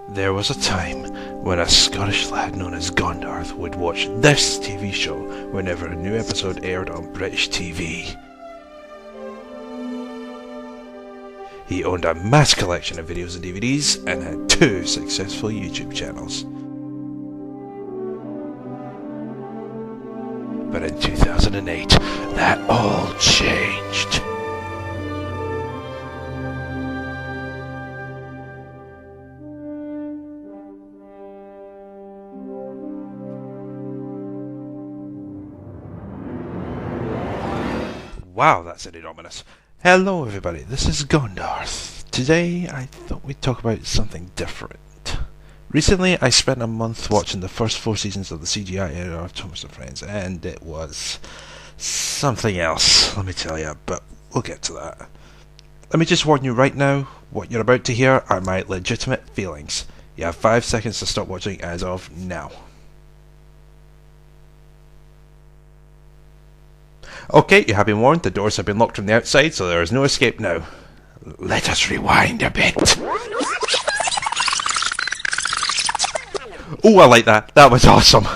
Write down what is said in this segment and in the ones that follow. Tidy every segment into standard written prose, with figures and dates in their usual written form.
There was a time when a Scottish lad known as Gondarth would watch this TV show whenever a new episode aired on British TV. He owned a mass collection of videos and DVDs and had 2 successful YouTube channels. But in 2008, that all changed. Wow, that sounded ominous. Hello everybody, this is Gondarth. Today I thought we'd talk about something different. Recently I spent a month watching the first 4 seasons of the CGI era of Thomas and Friends, and it was something else, let me tell you, but we'll get to that. Let me just warn you right now, what you're about to hear are my legitimate feelings. You have 5 seconds to stop watching as of now. Okay, you have been warned, the doors have been locked from the outside, so there is no escape now. Let us rewind a bit. Oh, I like that. That was awesome.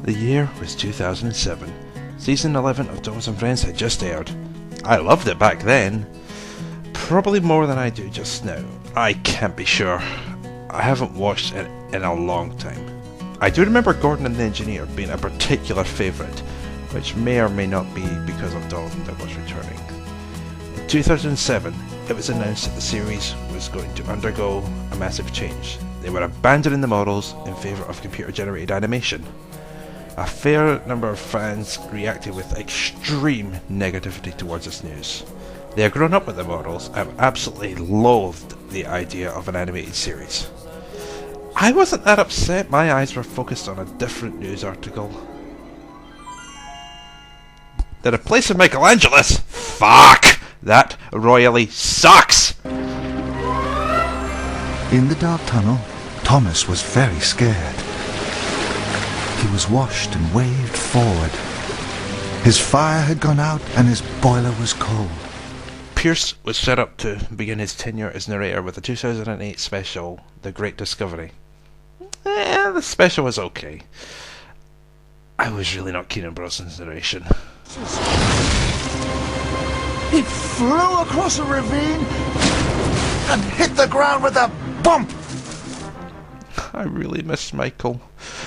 The year was 2007. Season 11 of Thomas and Friends had just aired. I loved it back then. Probably more than I do just now. I can't be sure. I haven't watched it in a long time. I do remember Gordon and the Engineer being a particular favourite, which may or may not be because of Dalton Douglas returning. In 2007, it was announced that the series was going to undergo a massive change. They were abandoning the models in favour of computer-generated animation. A fair number of fans reacted with extreme negativity towards this news. They had grown up with the models and absolutely loathed the idea of an animated series. I wasn't that upset, my eyes were focused on a different news article. The replace of Michelangelos? Fuck! That royally sucks! In the dark tunnel, Thomas was very scared. He was washed and waved forward. His fire had gone out and his boiler was cold. Pierce was set up to begin his tenure as narrator with the 2008 special, The Great Discovery. The special was okay. I was really not keen on Brosnan's narration. He flew across a ravine and hit the ground with a bump. I really miss Michael.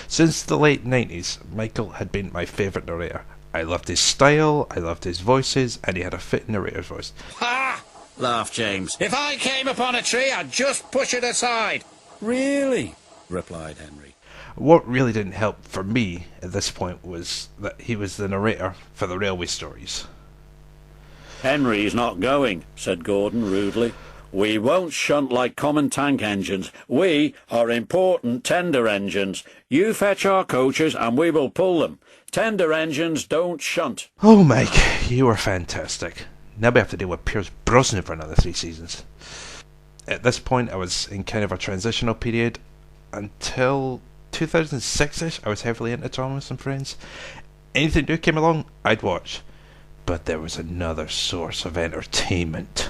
Since the late 90s, Michael had been my favourite narrator. I loved his style, I loved his voices, and he had a fit narrator's voice. Ha! Laughed James. If I came upon a tree, I'd just push it aside. Really? Replied Henry. What really didn't help for me at this point was that he was the narrator for the railway stories. Henry's not going, said Gordon rudely. We won't shunt like common tank engines. We are important tender engines. You fetch our coaches and we will pull them. Tender engines don't shunt. Oh, Mike, you were fantastic. Now we have to deal with Pierce Brosnan for another 3 seasons. At this point, I was in kind of a transitional period. Until 2006-ish, I was heavily into Thomas and Friends. Anything new came along, I'd watch. But there was another source of entertainment.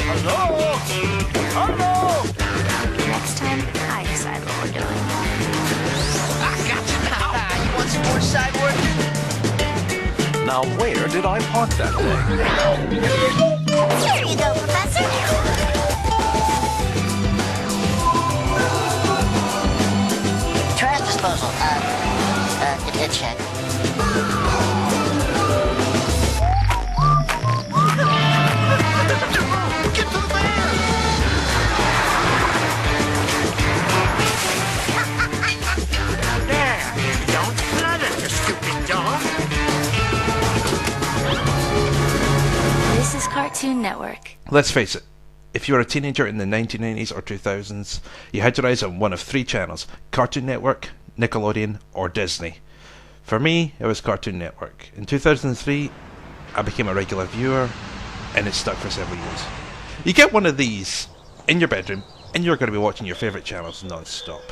Hello? Hello? Next time, I decide what we're doing. I got you now. You want some more side work? Now where did I park that thing? Here you go, Professor. Trash disposal. Check. Get to the van! There. Don't flood it, you stupid dog. This is Cartoon Network. Let's face it, if you were a teenager in the 1990s or 2000s, you had your eyes on one of 3 channels: Cartoon Network, Nickelodeon, or Disney. For me, it was Cartoon Network. In 2003, I became a regular viewer, and it stuck for several years. You get one of these in your bedroom, and you're going to be watching your favourite channels non-stop.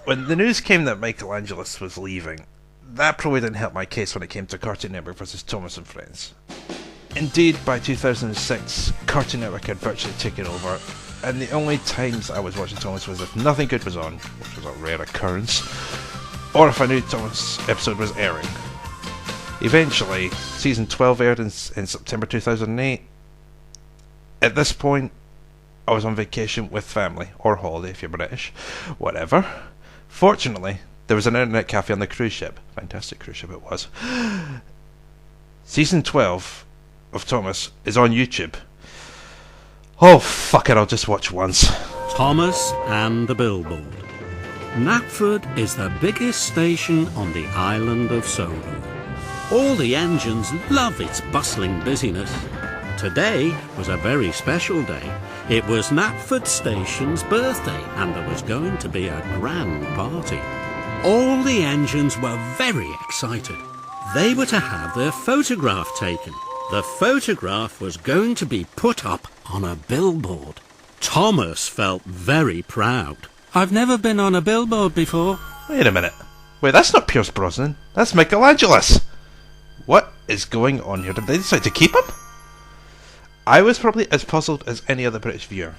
When the news came that Michelangelo was leaving, that probably didn't help my case when it came to Cartoon Network versus Thomas and Friends. Indeed, by 2006, Cartoon Network had virtually taken over, and the only times I was watching Thomas was if nothing good was on, which was a rare occurrence, or if I knew Thomas' episode was airing. Eventually, season 12 aired in September 2008. At this point, I was on vacation with family, or holiday if you're British, whatever. Fortunately, there was an internet cafe on the cruise ship. Fantastic cruise ship it was. Season 12 of Thomas is on YouTube. Oh, fuck it, I'll just watch once. Thomas and the Billboard. Knapford is the biggest station on the island of Sodor. All the engines love its bustling busyness. Today was a very special day. It was Knapford Station's birthday, and there was going to be a grand party. All the engines were very excited. They were to have their photograph taken. The photograph was going to be put up on a billboard. Thomas felt very proud. I've never been on a billboard before. Wait a minute. Wait, that's not Pierce Brosnan. That's Michelangelo. What is going on here? Did they decide to keep him? I was probably as puzzled as any other British viewer.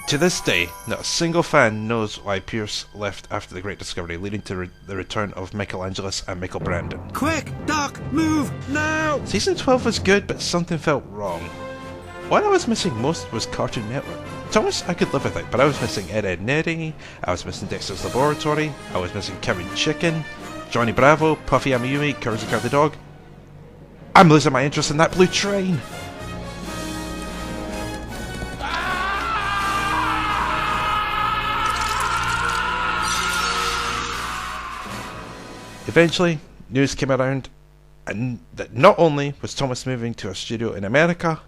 To this day, not a single fan knows why Pierce left after the Great Discovery, leading to the return of Michelangelo and Michael Brandon. Quick, Doc, move, now! Season 12 was good, but something felt wrong. What I was missing most was Cartoon Network. Thomas I could live without, but I was missing Ed, Edd n Eddy, I was missing Dexter's Laboratory, I was missing Kevin Chicken, Johnny Bravo, Puffy Amiyumi, Courage the Cowardly the Dog. I'm losing my interest in that blue train! Eventually, news came around and that not only was Thomas moving to a studio in America,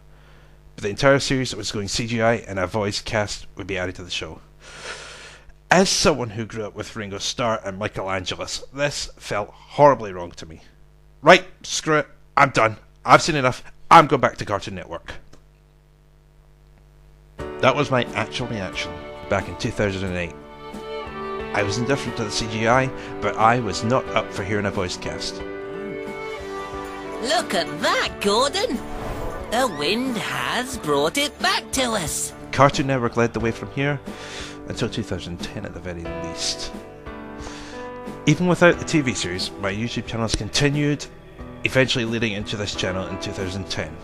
but the entire series was going CGI and a voice cast would be added to the show. As someone who grew up with Ringo Starr and Michelangelo, this felt horribly wrong to me. Right, screw it, I'm done. I've seen enough. I'm going back to Cartoon Network. That was my actual reaction back in 2008. I was indifferent to the CGI, but I was not up for hearing a voice cast. Look at that, Gordon. The wind has brought it back to us. Cartoon Network led the way from here, until 2010 at the very least. Even without the TV series, my YouTube channels continued, eventually leading into this channel in 2010.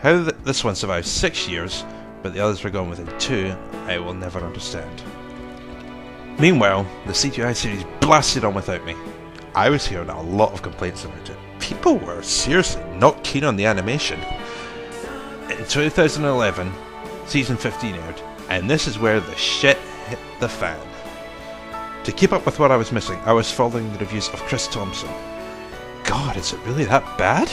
How this one survived 6 years, but the others were gone within 2, I will never understand. Meanwhile, the CGI series blasted on without me. I was hearing a lot of complaints about it. People were seriously not keen on the animation. In 2011, season 15 aired, and this is where the shit hit the fan. To keep up with what I was missing, I was following the reviews of Chris Thompson. God, is it really that bad?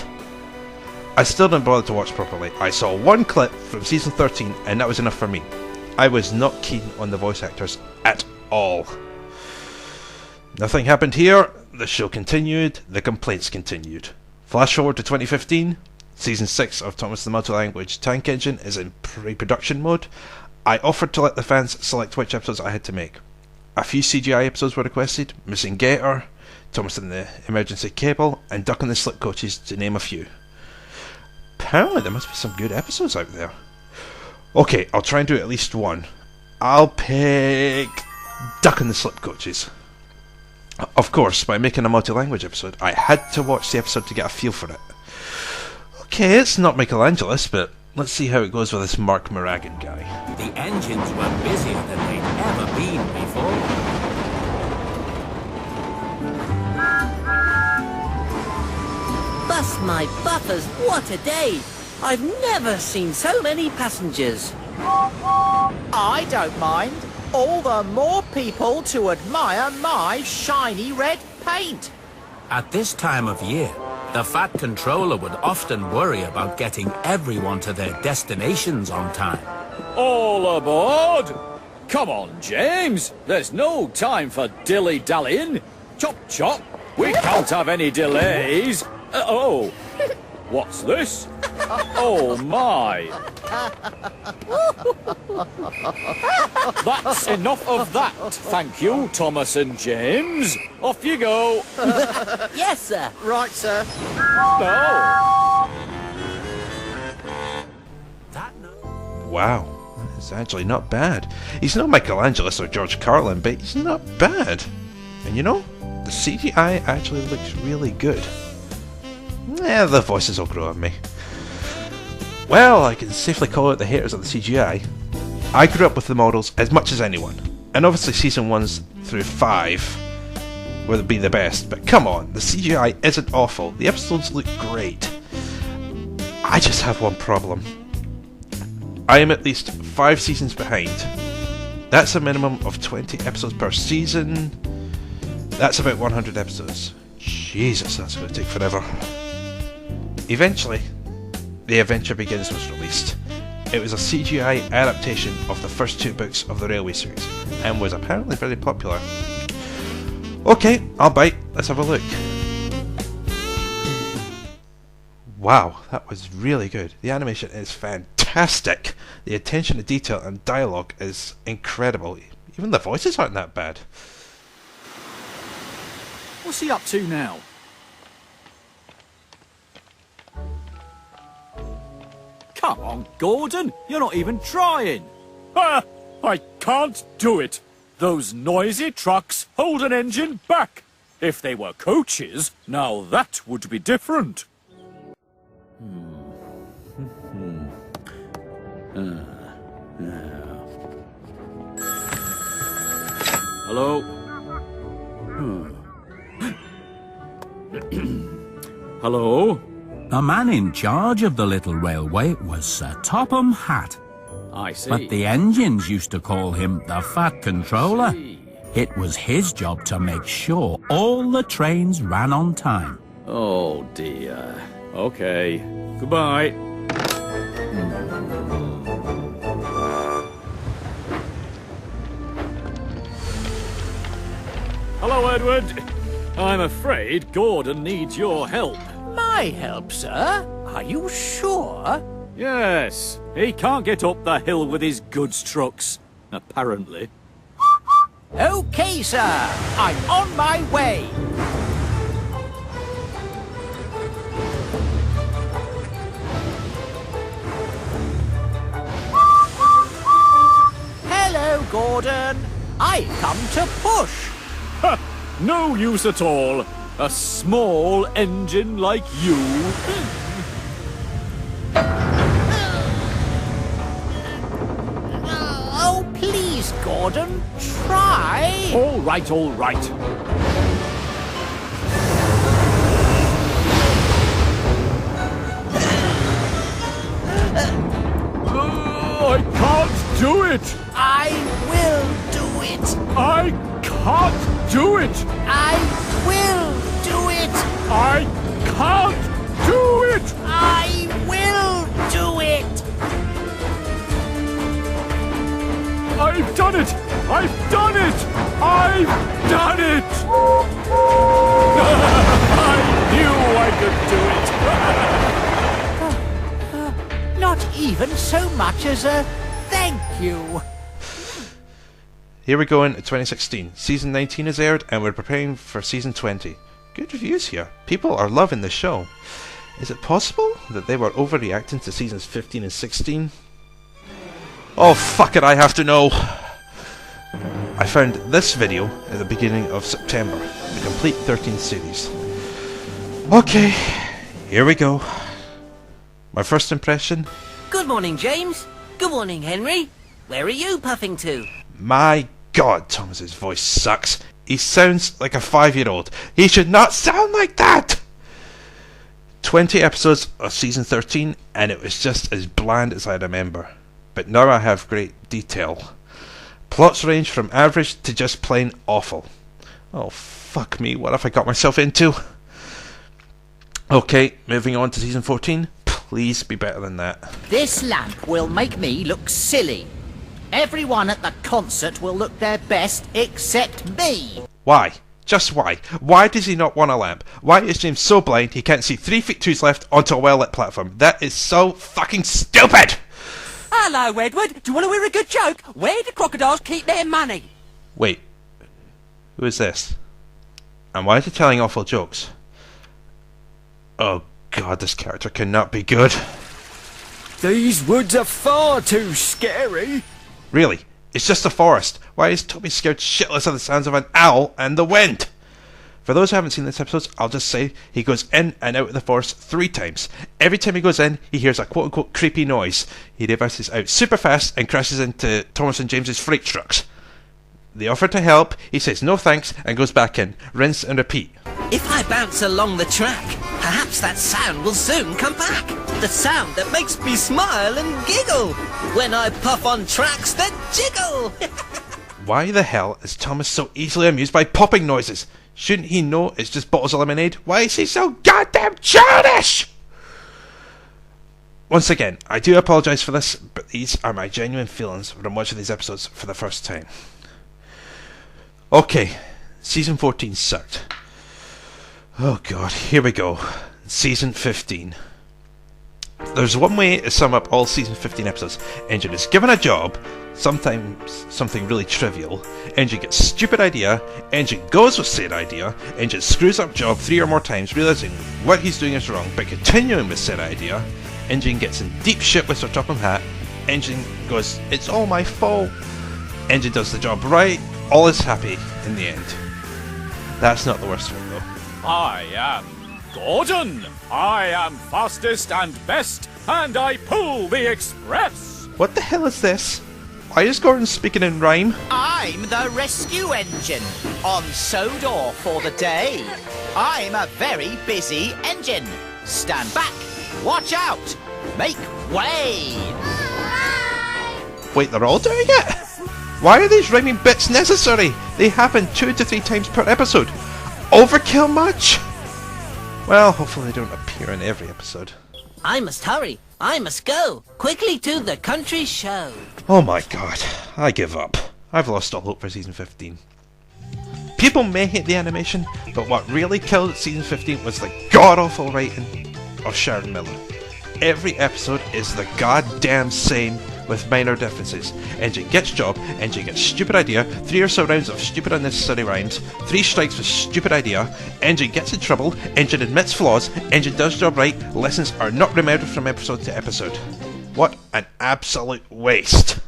I still didn't bother to watch properly. I saw one clip from season 13, and that was enough for me. I was not keen on the voice actors at all. Nothing happened here, the show continued, the complaints continued. Flash forward to 2015, season 6 of Thomas the Multi-Language Tank Engine is in pre-production mode. I offered to let the fans select which episodes I had to make. A few CGI episodes were requested, Missing Gator, Thomas and the Emergency Cable, and Duck and the Slip Coaches, to name a few. Apparently there must be some good episodes out there. Okay, I'll try and do at least one. I'll pick Duck and the Slip Coaches. Of course, by making a multi-language episode, I had to watch the episode to get a feel for it. Okay, it's not Michelangelo, but let's see how it goes with this Mark Moragan guy. The engines were busier than they'd ever been before. Bust my buffers, what a day! I've never seen so many passengers. I don't mind. All the more people to admire my shiny red paint. At this time of year, the Fat Controller would often worry about getting everyone to their destinations on time. All aboard! Come on, James. There's no time for dilly-dallying. Chop, chop. We can't have any delays. Oh. What's this? Oh my! That's enough of that, thank you, Thomas and James. Off you go. Yes, sir. Right, sir. No. Wow, it's actually not bad. He's not Michelangelo or George Carlin, but he's not bad. And you know, the CGI actually looks really good. Yeah, the voices will grow on me. Well, I can safely call out the haters of the CGI. I grew up with the models as much as anyone, and obviously season 1s through 5 would be the best, but come on, the CGI isn't awful, the episodes look great. I just have one problem. I am at least 5 seasons behind. That's a minimum of 20 episodes per season. That's about 100 episodes. Jesus, that's going to take forever. Eventually, The Adventure Begins was released. It was a CGI adaptation of the first 2 books of the Railway series, and was apparently very popular. Okay, I'll bite. Let's have a look. Wow, that was really good. The animation is fantastic. The attention to detail and dialogue is incredible. Even the voices aren't that bad. What's he up to now? Come on, Gordon. You're not even trying. Ah, I can't do it. Those noisy trucks hold an engine back. If they were coaches, now that would be different. Hello? Hello? The man in charge of the little railway was Sir Topham Hatt. I see. But the engines used to call him the Fat Controller. It was his job to make sure all the trains ran on time. Oh dear. Okay. Goodbye. Hello, Edward. I'm afraid Gordon needs your help. My help, sir? Are you sure? Yes. He can't get up the hill with his goods trucks, apparently. Okay, sir. I'm on my way. Hello, Gordon. I've come to push. Ha! No use at all. A small engine like you. Oh, please, Gordon. Try. All right, all right. I can't do it. I will do it. I can't do it. I will do it. I can't do it. I will do it. I've done it. I've done it. I've done it. I knew I could do it. Not even so much as a thank you. Here we go into 2016. Season 19 is aired and we're preparing for Season 20. Good reviews here. People are loving the show. Is it possible that they were overreacting to Seasons 15 and 16? Oh fuck it, I have to know! I found this video at the beginning of September. The complete 13th series. Okay, here we go. My first impression? Good morning, James. Good morning, Henry. Where are you puffing to? My God, Thomas's voice sucks. He sounds like a 5-year-old. He should not sound like that! 20 episodes of season 13 and it was just as bland as I remember. But now I have great detail. Plots range from average to just plain awful. Oh fuck me, what have I got myself into? Okay, moving on to season 14. Please be better than that. This lamp will make me look silly. Everyone at the concert will look their best except me. Why? Just why? Why does he not want a lamp? Why is James so blind he can't see 3 feet to his left onto a well-lit platform? That is so fucking stupid! Hello, Edward. Do you want to hear a good joke? Where do crocodiles keep their money? Wait, who is this? And why is he telling awful jokes? Oh god, this character cannot be good. These woods are far too scary. Really? It's just a forest. Why is Toby scared shitless of the sounds of an owl and the wind? For those who haven't seen this episode, I'll just say he goes in and out of the forest 3 times. Every time he goes in, he hears a quote-unquote creepy noise. He reverses out super fast and crashes into Thomas and James's freight trucks. They offer to help, he says no thanks and goes back in. Rinse and repeat. If I bounce along the track, perhaps that sound will soon come back. The sound that makes me smile and giggle. When I puff on tracks that jiggle. Why the hell is Thomas so easily amused by popping noises? Shouldn't he know it's just bottles of lemonade? Why is he so goddamn childish? Once again, I do apologise for this, but these are my genuine feelings from watching these episodes for the first time. Okay, Season 14 sucked. Oh god, here we go. Season 15. There's one way to sum up all Season 15 episodes. Engine is given a job, sometimes something really trivial. Engine gets a stupid idea, Engine goes with said idea, Engine screws up job 3 or more times, realising what he's doing is wrong, but continuing with said idea. Engine gets in deep shit with Sir Topham Hatt. Engine goes, it's all my fault. Engine does the job right, all is happy in the end. That's not the worst of it though. I am Gordon. I am fastest and best, and I pull the express. What the hell is this? Why is Gordon speaking in rhyme? I'm the rescue engine on Sodor for the day. I'm a very busy engine. Stand back, watch out, make way. Wait, they're all doing it? Why are these rhyming bits necessary? They happen 2 to 3 times per episode. Overkill much? Well, hopefully they don't appear in every episode. I must hurry. I must go. Quickly to the country show. Oh my god, I give up. I've lost all hope for Season 15. People may hate the animation, but what really killed Season 15 was the god-awful writing of Sharon Miller. Every episode is the goddamn same with minor differences. Engine gets job, Engine gets stupid idea, 3 or so rounds of stupid unnecessary rhymes, 3 strikes with stupid idea, Engine gets in trouble, Engine admits flaws, Engine does job right, lessons are not remembered from episode to episode. What an absolute waste.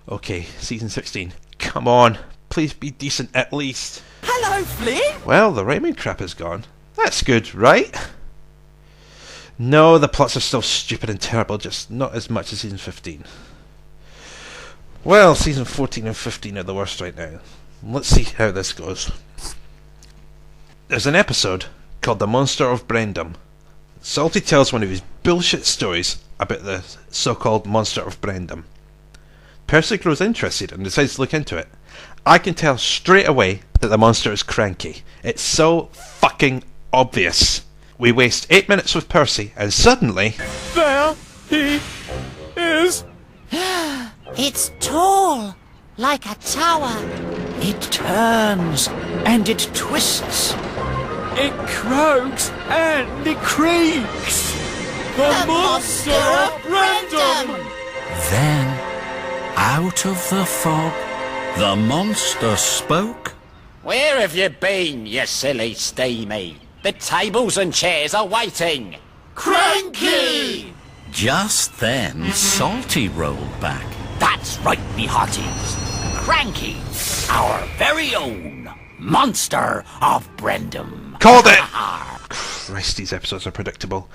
Okay, Season 16. Come on, please be decent at least. Hello, Flynn. Well, the rhyming crap is gone. That's good, right? No, the plots are still stupid and terrible, just not as much as Season 15. Well, Season 14 and 15 are the worst right now. Let's see how this goes. There's an episode called The Monster of Brendam. Salty tells one of his bullshit stories about the so-called Monster of Brendam. Percy grows interested and decides to look into it. I can tell straight away that the monster is cranky. It's so fucking obvious. We waste 8 minutes with Percy, and suddenly... There he is. It's tall, like a tower. It turns and it twists. It croaks and it creaks. The monster of Brendam. Then, out of the fog, the monster spoke. Where have you been, you silly steamy? The tables and chairs are waiting. Cranky! Just then, Salty rolled back. That's right, me hearties. Cranky, our very own monster of Brendam. Called it! Christ, these episodes are predictable.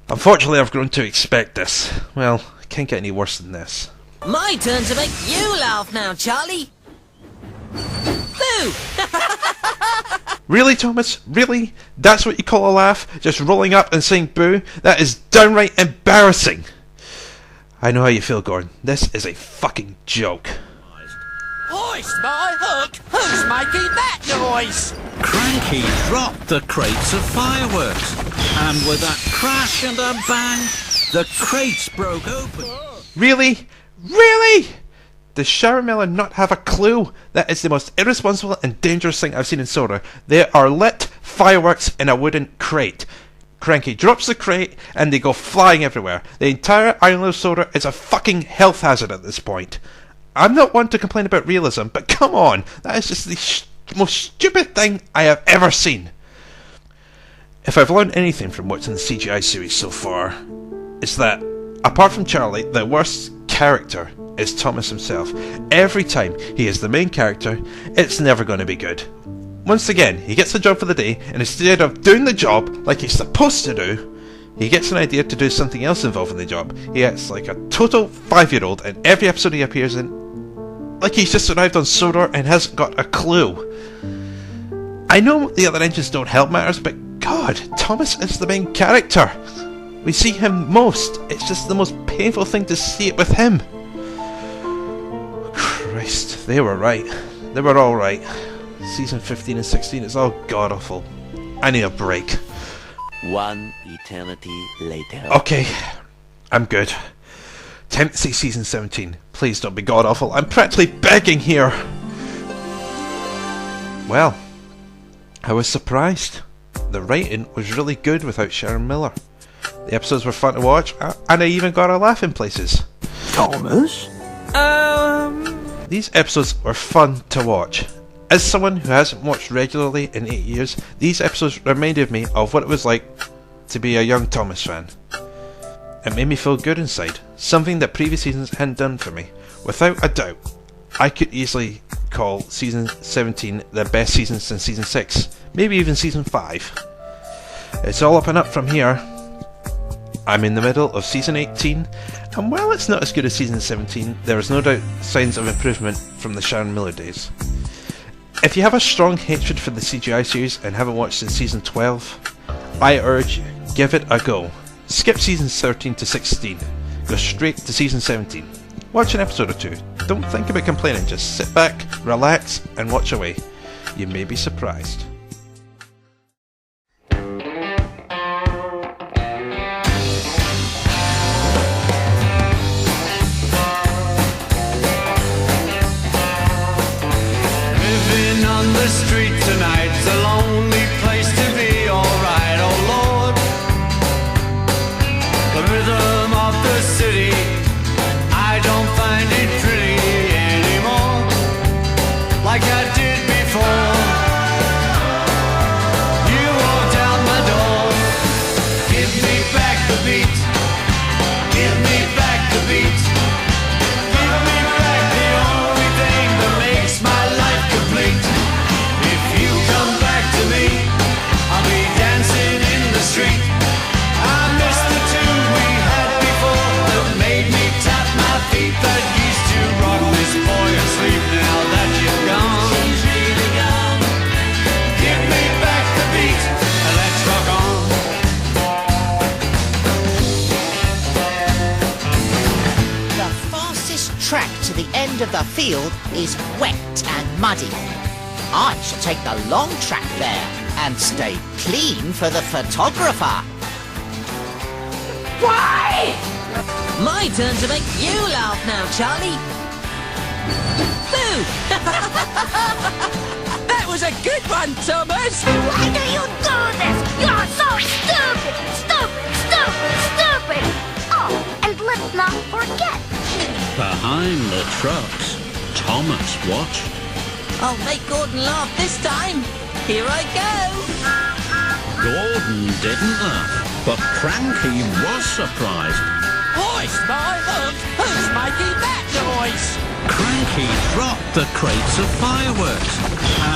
Unfortunately, I've grown to expect this. Well, it can't get any worse than this. My turn to make you laugh now, Charlie. Boo! Really, Thomas? Really? That's what you call a laugh? Just rolling up and saying boo? That is downright embarrassing. I know how you feel, Gordon. This is a fucking joke. Hoist my hook! Who's making that noise? Cranky dropped the crates of fireworks, and with a crash and a bang, the crates broke open. Really? Really? Does Sharon Miller not have a clue? That is the most irresponsible and dangerous thing I've seen in Sodor. There are lit fireworks in a wooden crate. Cranky drops the crate and they go flying everywhere. The entire island of Sodor is a fucking health hazard at this point. I'm not one to complain about realism, but come on, that is just the most stupid thing I have ever seen. If I've learned anything from watching the CGI series so far, it's that, apart from Charlie, the worst character is Thomas himself. Every time he is the main character, it's never going to be good. Once again, he gets a job for the day, and instead of doing the job like he's supposed to do, he gets an idea to do something else involving the job. He acts like a total 5-year-old in every episode he appears in, like he's just arrived on Sodor and hasn't got a clue. I know the other engines don't help matters, but God, Thomas is the main character. We see him most. It's just the most painful thing to see it with him. Christ, they were right. They were all right. Season 15 and 16 is all god-awful. I need a break. One eternity later. Okay, I'm good. Time to see season 17. Please don't be god-awful. I'm practically begging here. Well, I was surprised. The writing was really good without Sharon Miller. The episodes were fun to watch, and I even got a laugh in places. Thomas? These episodes were fun to watch. As someone who hasn't watched regularly in 8 years, these episodes reminded me of what it was like to be a young Thomas fan. It made me feel good inside, something that previous seasons hadn't done for me. Without a doubt, I could easily call season 17 the best season since season 6, maybe even season 5. It's all up and up from here. I'm in the middle of season 18, and while it's not as good as season 17, there is no doubt signs of improvement from the Sharon Miller days. If you have a strong hatred for the CGI series and haven't watched since season 12, I urge you, give it a go. Skip seasons 13 to 16, go straight to season 17. Watch an episode or two, don't think about complaining, just sit back, relax and watch away. You may be surprised. On the street tonight's a lonely place to be, alright, oh Lord. The rhythm of the city, I don't find it pretty anymore, like I did before. You walked out my door, give me back the beat, give me back the beat, give me back the only thing that makes my life complete. You come back to me, I'll be dancing in the street. I miss the tune we had before that made me tap my feet, that used to rock this boy asleep now that you're gone. She's really gone. Give me back the beat and let's rock on. The fastest track to the end of the field is wet and muddy. I shall take the long track there and stay clean for the photographer. Why? My turn to make you laugh now, Charlie. Boo! That was a good one, Thomas. Why do you do this? You're so stupid! Stupid! Stupid! Stupid! Oh, and let's not forget. Behind the trucks, Thomas watched. I'll make Gordon laugh this time. Here I go. Gordon didn't laugh, but Cranky was surprised. Hoist my hook! Who's making that noise? Cranky dropped the crates of fireworks,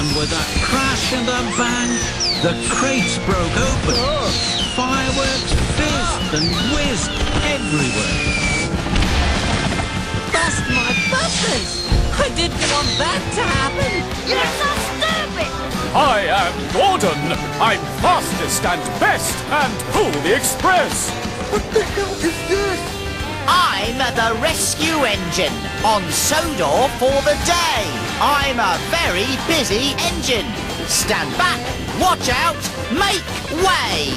and with a crash and a bang, the crates broke open. Fireworks fizzed and whizzed everywhere. Bust my bumpers! I didn't want that to happen! You're so stupid! I am Gordon. I'm fastest and best and pull the express. What the hell is this? I'm the rescue engine on Sodor for the day. I'm a very busy engine. Stand back, watch out, make way.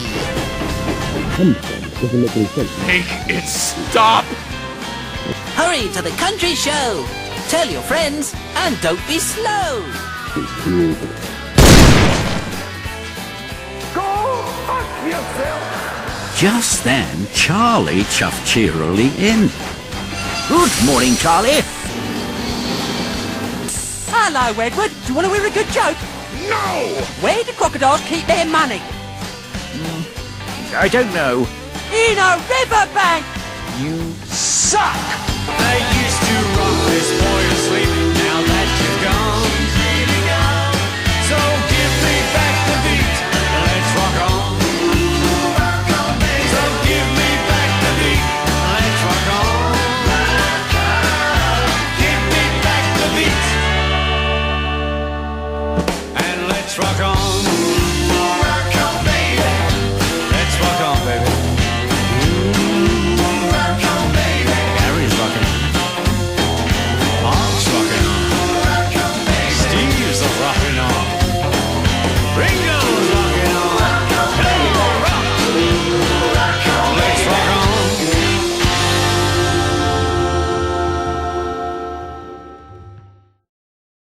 Make it stop. Hurry to the country show. Tell your friends, and don't be slow. Go fuck yourself! Just then, Charlie chuffed cheerily in. Good morning, Charlie. Hello, Edward. Do you want to hear a good joke? No! Where do crocodiles keep their money? I don't know. In a riverbank! You suck! I used to rock this boy